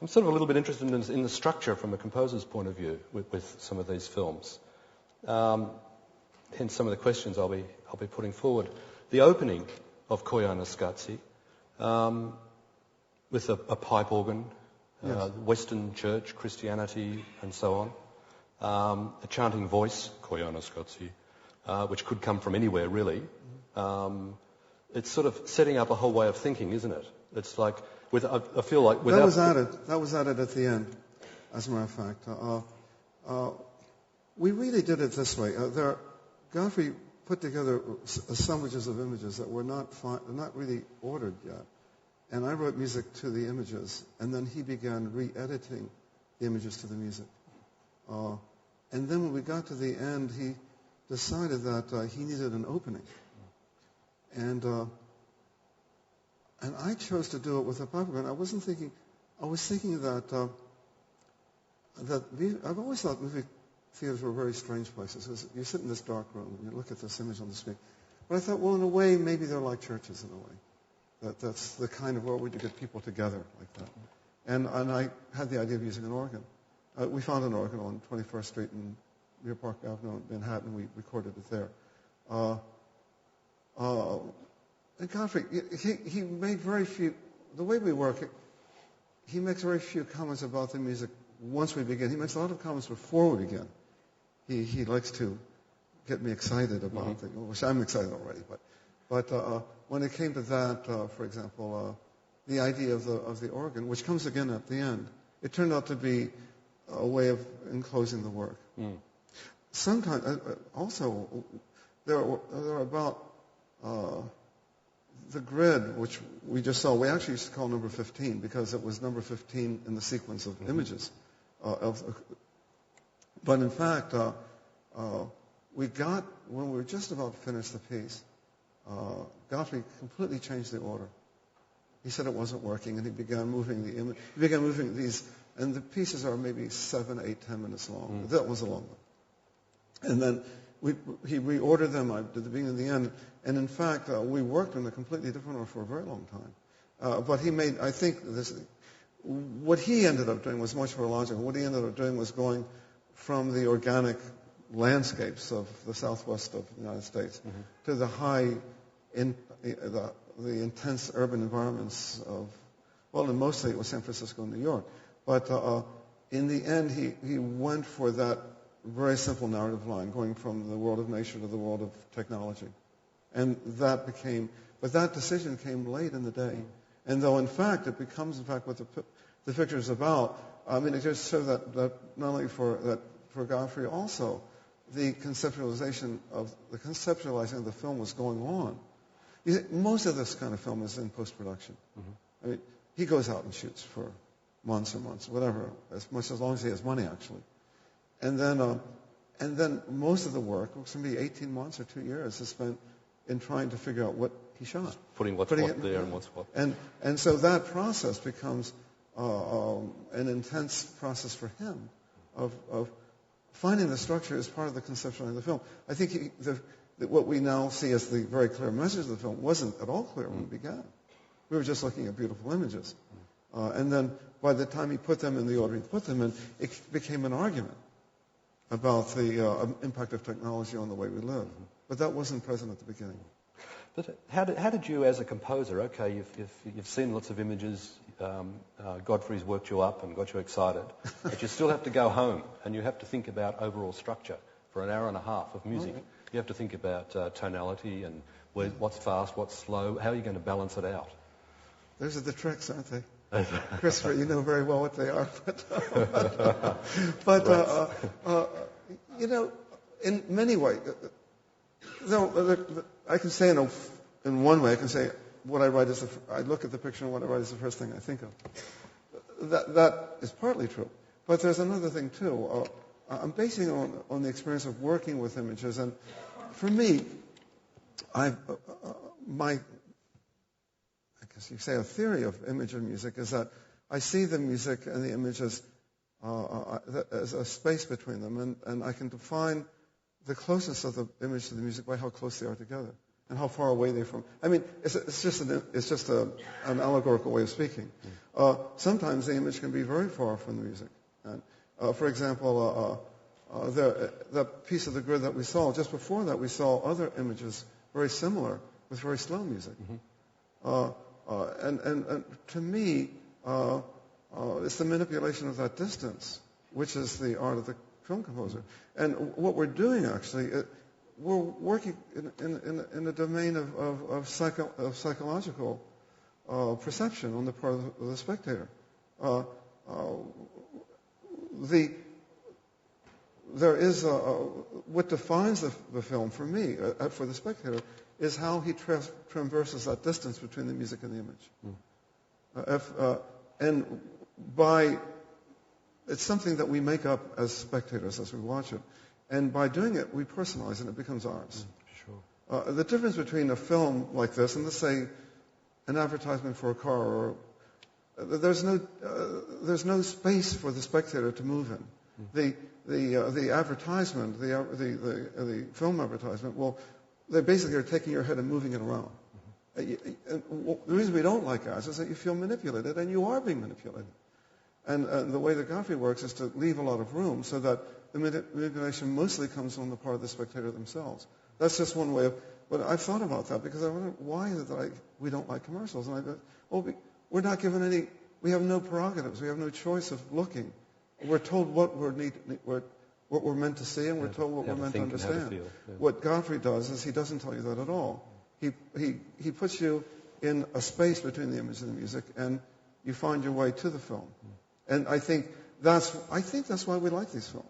I'm sort of a little bit interested in the structure from a composer's point of view with some of these films. Hence some of the questions I'll be putting forward. The opening of Koyaanisqatsi, with a pipe organ, Yes. Western church, Christianity, and so on. A chanting voice, Koyaanisqatsi, which could come from anywhere, really. It's sort of setting up a whole way of thinking, isn't it? It's like, I feel like without... That was added at the end, as a matter of fact. We really did it this way. Godfrey put together assemblages of images that were not really ordered yet. And I wrote music to the images, and then he began re-editing the images to the music. And then when we got to the end, he decided that he needed an opening. And I chose to do it with a pipe organ. I was thinking that I've always thought movie theaters were very strange places. Because you sit in this dark room and you look at this image on the screen. But I thought, well, in a way, maybe they're like churches in a way. That's the kind of world where you get people together like that. And I had the idea of using an organ. We found an organ on 21st Street in near Park Avenue in Manhattan. We recorded it there. And Godfrey, he made very few, the way we work, he makes very few comments about the music once we begin. He makes a lot of comments before we begin. He likes to get me excited about things, which I'm excited already. But when it came to that, for example, the idea of the organ, which comes again at the end, it turned out to be a way of enclosing the work. Sometimes, also, there are about the grid, which we just saw. We actually used to call number 15 because it was number 15 in the sequence of images. But in fact, when we were just about to finish the piece, Godfrey completely changed the order. He said it wasn't working, and he began moving the image. He began moving these, and the pieces are maybe 7, 8, 10 minutes long. That was a long one. And then he reordered them at the beginning and the end. And in fact, we worked in a completely different order for a very long time. But he made, I think, what he ended up doing was much more logical. What he ended up doing was going from the organic landscapes of the southwest of the United States to the the intense urban environments of, well, and mostly it was San Francisco and New York. But in the end, he went for that very simple narrative line, going from the world of nature to the world of technology. And that decision came late in the day. And though, in fact, it becomes, in fact, what the picture is about, I mean, it just shows that not only for Godfrey, also, the conceptualizing of the film was going on. Most of this kind of film is in post-production. I mean, he goes out and shoots for months and months, whatever, as long as he has money, actually. And then most of the work, it's going to be 18 months or 2 years, is spent in trying to figure out what he shot. Just putting what's what there and what's what. And so that process becomes an intense process for him of finding the structure as part of the conceptualizing of the film. I think what we now see as the very clear message of the film wasn't at all clear when we began. We were just looking at beautiful images. And then by the time he put them in the order he put them in, it became an argument about the impact of technology on the way we live. But that wasn't present at the beginning. But how did you, as a composer, okay, you've seen lots of images, Godfrey's worked you up and got you excited, but you still have to go home and you have to think about overall structure for an hour and a half of music. Right. You have to think about tonality and what's fast, what's slow, how are you going to balance it out? Those are the tricks, aren't they? Christopher, you know very well what they are. But in many ways, I can say in one way, I can say what I write is I look at the picture and what I write is the first thing I think of. That is partly true. But there's another thing, too. I'm basing it on the experience of working with images. And for me, I guess you say a theory of image and music is that I see the music and the images as a space between them, and I can define the closeness of the image to the music by how close they are together. and how far away they're from. I mean, it's just an allegorical way of speaking. Sometimes the image can be very far from the music. And, for example, the piece of the grid that we saw, just before that we saw other images very similar with very slow music. And to me, it's the manipulation of that distance, which is the art of the film composer. And what we're doing, actually, we're working in the domain of psychological perception on the part of the spectator. There is what defines the film for me, for the spectator, is how he traverses that distance between the music and the image. It's something that we make up as spectators as we watch it, and by doing it, we personalize it, and it becomes ours. Sure. The difference between a film like this and, let's say, an advertisement for a car, or there's no space for the spectator to move in. The advertisement, the film advertisement, well, they basically are taking your head and moving it around. The reason we don't like ads is that you feel manipulated, and you are being manipulated. And the way that Godfrey works is to leave a lot of room so that the manipulation mostly comes on the part of the spectator themselves. That's just one way of. But I've thought about that because I wonder why is it that we don't like commercials. And I thought, well, we're not given any. We have no prerogatives. We have no choice of looking. We're told what we're meant to see, and we're told what we're meant to understand. What Godfrey does is he doesn't tell you that at all. He puts you in a space between the image and the music, and you find your way to the film. And I think that's why we like these films.